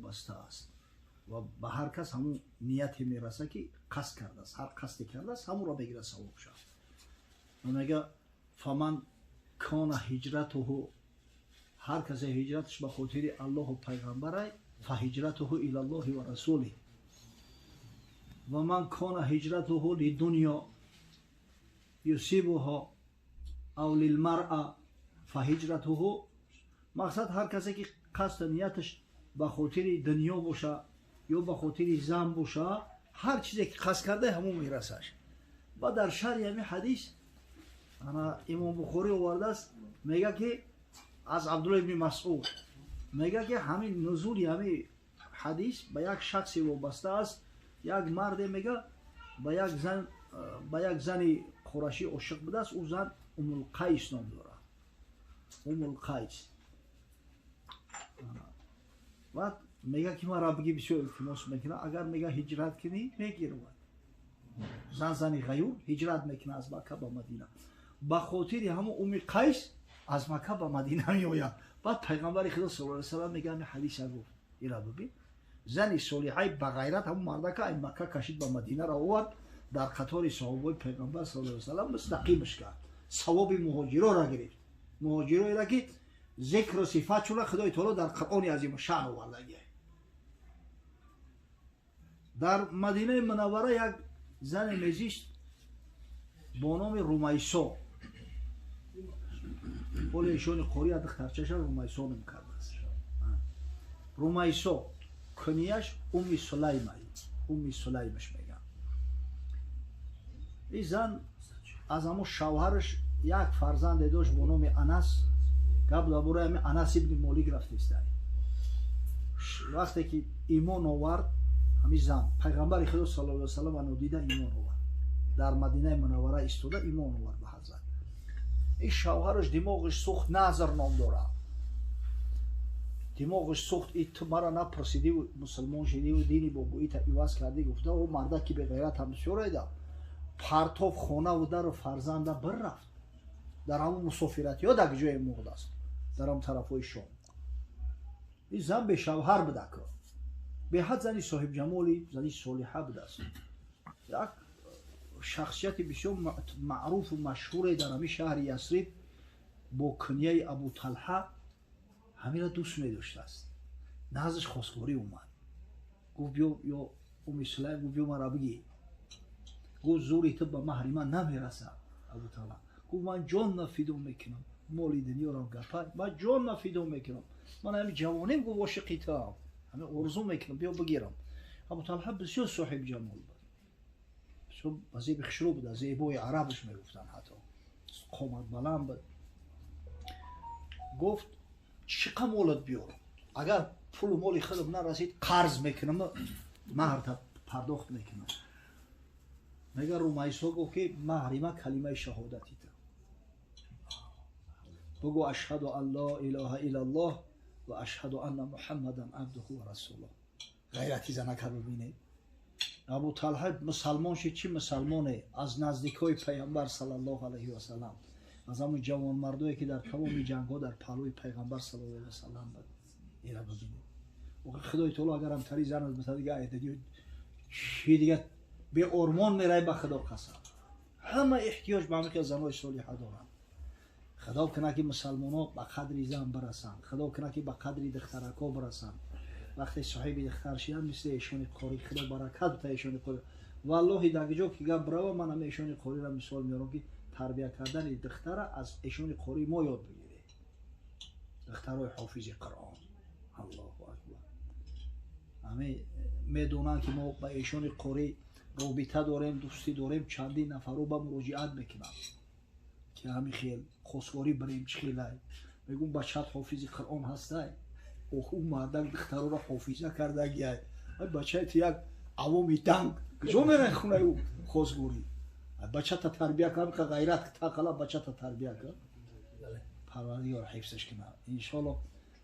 وابسته است و به هر کس همون نیتی میرسه که قصد کرده است. هر قصدی کرده است همون را بگیره ثواب شد. و میگه فمن کان هجرته، هر کس هجرتش به خاطر الله و پیغمبر فهجرته الی الله و رسوله. و من کان هجرته لدنیا یصیبها او للمرأة فهجرته، مقصد هر کسی که قصد نیتش به خاطر دنیا باشه یا به خاطر زن باشه، هر چیزی که قصد کرده همون میرسش. و در شرح همین حدیث انا امام بخاری آورده است، میگه که از عبدالله ابن مسعود میگه که همین نزول همین حدیث به یک شخصی وابسته است. یک مرد میگه به یک زن قرشی عاشق بوده است. او زن ام القیس نام داره. ام القیس. و میگه که من ربگی بسیار التماس میکنه، اگر میگه هجرت کنی میگیرم. زن غیور هجرت میکنه از مکه به مدینه، به خاطر همون ام قیس از مکه به مدینه میآید. بعد پیغمبر خدا صلی الله علیه و سلم میگه همین حدیث رو گفت، اینا ببین زن صالحه به غیرت همون مرد که این مکه کشید به مدینه را آورد، در قطار صحابه پیغمبر صلی الله علیه و سلم مستقیمش کرد، ثواب مهاجرا را گرفت. مهاجرایی را که ذکر و صفاتشون را خدای تعالی در قرآن عظیم شأن آورده. در مدینه منوره یک زن میزیست با نام رومیسا، ولی ایشون قوری از دخترچش رومیسا نام کرده است. رومیسا کنیش ام سلیمه، ام سلیمش میگن. این زن از همون شوهرش یک فرزند داشت با نام انس. قبل درباره همین انس ابن مالک رفته است. وقتی که ایمان آورد همین زن، پیغمبر خدا صلی الله علیه و سلم آنو دیده ایمان آورد، در مدینه منوره ایستاده ایمان آورد به حضرت. این شوهرش دماغش سوخت، نظر نام داره، دماغش سوخت. این تو مرا نپرسیدی و مسلمان شدی و دینی بابایی تا ایواز کردی؟ گفته او مرده که به غیرت هم شوریده پرتاب خانه و در و فرزنده بر رفت. در همون مسافرت یا در جای مرد است، در هم طرفای شام. این زن به شوهر بده که به حد زنی صاحب جمالی، زنی صالحه بوده است. یک شخصیت بسیار معروف و مشهور در همین شهر یثرب با کنیه ابو طلحه همین را دوست می داشته است. نزدش خواستگاری اومد، گفت بیا یا ام سلیم، گفت بیا مرا بگی. گفت زوری تو به مهر من نمیرسه. ابو طلحه گفت من جان نفیدو میکنم، مالی دنیا را گپای، من جان نفیدو میکنم، من همین جوانیم گفت عاشقی تو، همین آرزو میکنم بیا بگیرم. ابو طلحه بسیار صاحب جمال بود، بسیار وزیب خشرو بود، زیبای عربش میگفتن، حتی قامت بلند بود. گفت چقدر مولت بیارم، اگر پول و مالی خودم نرسید قرض میکنم، مهر پرداخت میکنم. میگه رومیسا گفت که مهر ما کلمه شهادتی تو، بگو اشهد ان لا اله الا الله و اشهد ان محمدا عبده و رسوله. غیرتی زنک رو ببینید. ابو طلحه مسلمان شد. چی مسلمانه؟ از نزدیکای پیامبر صلی الله علیه و سلم، از همون جوان مردایی که در تمام جنگ‌ها در پهلوی پیغمبر صلی الله علیه و سلم بود. اینا ببینید. و خدای تعالی اگر هم تری زن از مثلا دیگه ایده چی دیگه به ارمان میره به خدا قسم. همه احتیاج به همین که زنای صالحه دارن. خدا کنه که مسلمان‌ها به قدری زن برسن، خدا کنه که به قدری دخترکا برسن. وقتی صاحب دختر شدن مثل ایشون قاری، خدا برکت بده ایشون قاری. والله در جا که گپ برای من هم ایشون قاری را مثال میارم که تربیت کردن دختر از ایشون قاری ما یاد بگیره. دخترای حافظ قرآن. الله اکبر. همه میدونن که ما با ایشون قاری رابطه داریم، دوستی داریم، چندین نفر رو با مراجعت میکنن که همین خیل خواستگاری بریم چخیله میگم بچه‌ت حافظ قرآن هسته، او مردم دختر رو حافظه کرده گیه بچه‌ت یک عوامی دنگ کجا میرن خونه او خواستگاری. بچه‌ت تربیه کن که غیرت تقلا بچه‌ت تربیه کن، پروردگار حفظش کنه انشالله.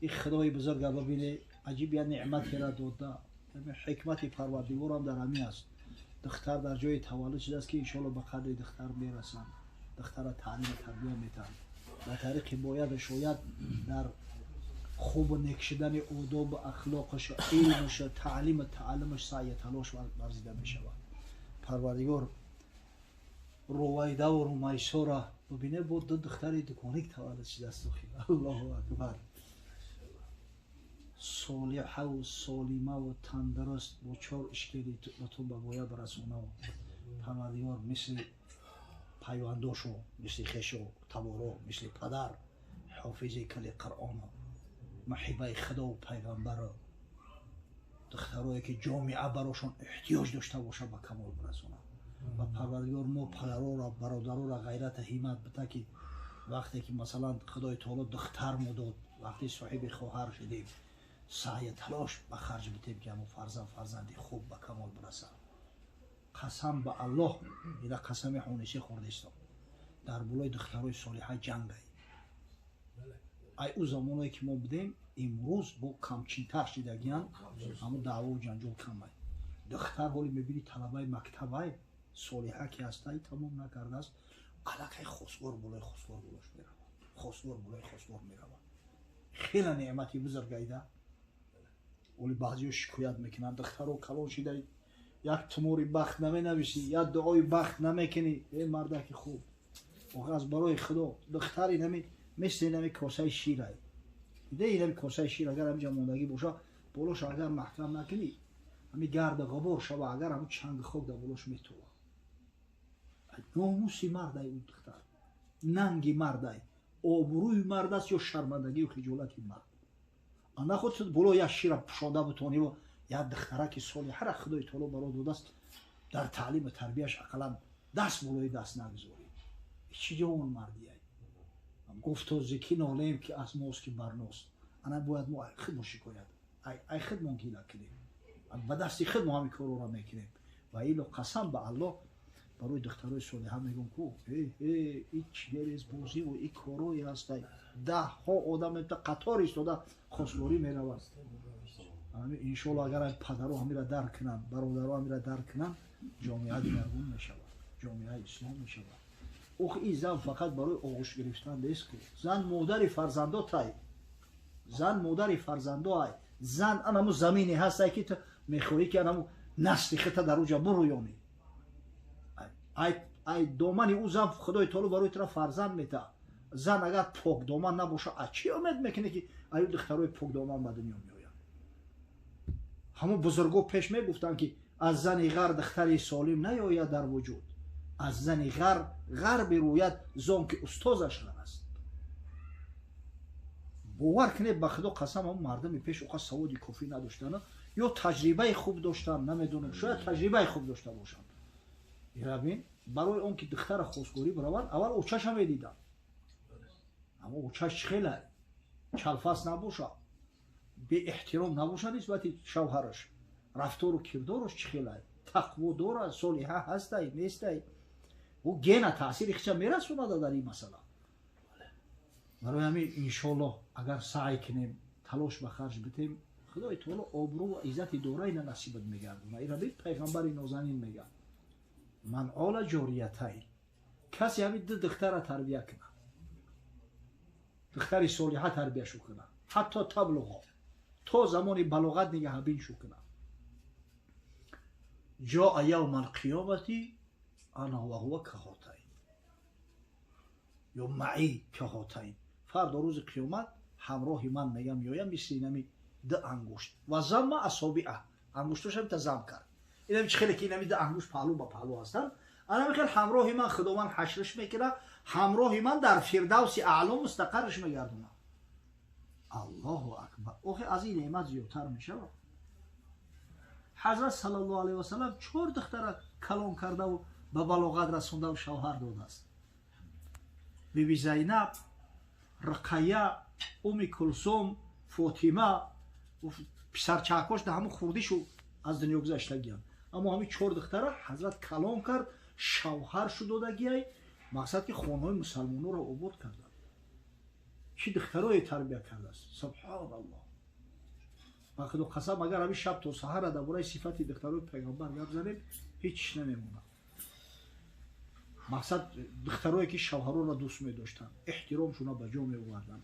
این خدای بزرگ ببینه عجیب یه نعمتی را داده، حکمت پروردگار هم در همین است. دختر در جای تولد شده است که انشالله به قدر دختر میرسن، دختر تعلیم تربیه میتن به طریق باید شاید در خوب و نیک شدن آداب و اخلاقش، علمش، تعلمش سعی تلاش ورزیده می شود. پروردگار رویده و رومیسا را ببینه با دو دختری دکانیک تولد شده است. الله اکبر. صالحه و سالمه و تندرست با 4 اشکالی به تو بباید برسونه. پروردگار مثل پیونداشو، مثل خشو تبارو، مثل پدر حافظ کل قرآن، محبه خدا و پیغمبر، دخترایی که جامعه براشون احتیاج داشته باشه به کمال برسونه. و پروردگار ما پدرها را، برادرها را غیرت همت بده که وقتی که مثلا خدای تعالی دختر مداد، وقتی صاحب خواهر شدیم سعی تلاش به خرج بدیم که همون فرزندی خوب به کمال برسه. قسم به الله، اینا قسم حونشی خوردستم در بلای دخترای صالحه جنگ ای او زمانی که ما بودیم امروز با کمچینتر شدگیان اما دعوا و جنجال کم ای. دختر حالی میبینی طلبه مکتبه صالحه که هسته تمام نکرده است، علکه خسگور بلای خسگور بلاش میرود، خسگور بلای خسگور میرود. خیلی نعمتی بزرگیده. ولی بعضی ها شکایت میکنن دختر رو کلان شده یک تموری بخت نمی‌نویسی، یا دعای بخت نمیکنی. ای مردک خوب، از برای خدا دختری نمی مثل نمی کاسه شیره، دیده اینمی کاسه شیر اگر همینجا موندگی باشه بولوش اگر محکم نکنی همین گرد غبار شو، اگر همون چنگ خوک در بولوش میتوه. ناموسی مرد ای اون دختر، ننگی مرد ای، آبروی مرد است یا شرمندگی و خجالتی مرد. انا خود بولو یا شیر پوشانده بتونی و یا دختره که صالحه را خدای تعالی برای داده است در تعلیم و تربیهش اقلا دست بولوی دست نگذاری. چی جوان مردی ای؟ گفت و زکی نالیم که از ماست که برناست. انا باید ما خود ما شکایت ای خود ما گیله کنیم، به دستی خود ما همی کارو را میکنیم. و ایلو قسم به الله برای دخترای صالحه میگم که این چیز بازی و این کاروی هست، 10 ها آدم قطار ایستاده خواستگاری میرود. انشالله اگر پدرها همی را درک کنن، برادرها همی را درک کنن، جامعه دیگرگون میشود، جامعه اسلام میشود. این زن فقط برای آغوش گرفتن نیست که زن مادر فرزندا تای، زن مادر فرزندا ای. زن انمو زمینی هست که تو میخوایی که انمو نسل خطه در اوجا برویانی. ای دامن او زن خدای تعالی برای تو فرزند میده. زن اگر پاک دامن نباشه از چی امید میکنه که ای دخترای پاک دامن به دنیا میآید؟ همون بزرگا پیش میگفتن که از زن غر دختری سالم نیاید در وجود، از زن غر بروید زان که استازش غر است. باور کنید به خدا قسم هم مردم پیش اوقات سوادی کافی نداشتن یا تجربه خوب داشتن، نمیدونم شاید تجربه خوب داشته باشن. ببین برای اون که دختر خواستگاری بروند اول اوچش هم دیدن، اما اوچش خیلی چلفس نباشه، به احترام نباشه نسبت شوهرش، رفتار و کردارش چخیلی تقوا داره، صالحه هستی نیستی، او گنه تاثیر خچه میرسونه در این مسئله. برای همین انشالله اگر سعی کنیم تلاش به خرج بدیم خدای تعالی آبرو و عزت دوره اینا نصیبت میگردونه. این را پیغمبر نازنین میگه من آل جاریتین، کسی همین دختر را تربیه کنه، دختری صالحه تربیه شو کنه حتی تبلغ تا زمانی بلاغت نگه بین شو کنه. جا یوم القیامتی انا و هو کهاتین یا معی کهاتین، فردا روز قیامت همراه من میگم میایم مثل اینمی 2 انگشت و زم اصابعه، انگشتاش هم تزم کرد. اینم چه خیلی که اینمی 2 انگشت پهلو با پهلو هستن. انا میخوام همراه من خداوند حشرش میکنه، همراه من در فردوس اعلی مستقرش میگردونه. الله اکبر. اوه از این نعمت زیادتر میشه. حضرت صلی الله علیه و سلم 4 دختر کلام کرده و به بلاغت رسونده و شوهر داده است. بیبی زینب، رقیه، ام کلثوم، فاطمه و پسر چاکاش ده همون خوردیشو از دنیا گذشتگیان. اما همین 4 دختر حضرت کلام کرد، شوهر شو دادگی، مقصد که خانهای مسلمانو را آباد کردن. چی دخترای تربیه کرده است. سبحان الله. و خدا قسم اگر همین شب تا سحر در برای صفت دخترای پیغمبر گپ زنیم هیچ نمیمونه. مقصد دخترایی که شوهرها را دوست می داشتن، احترامشون را به جا می آوردن.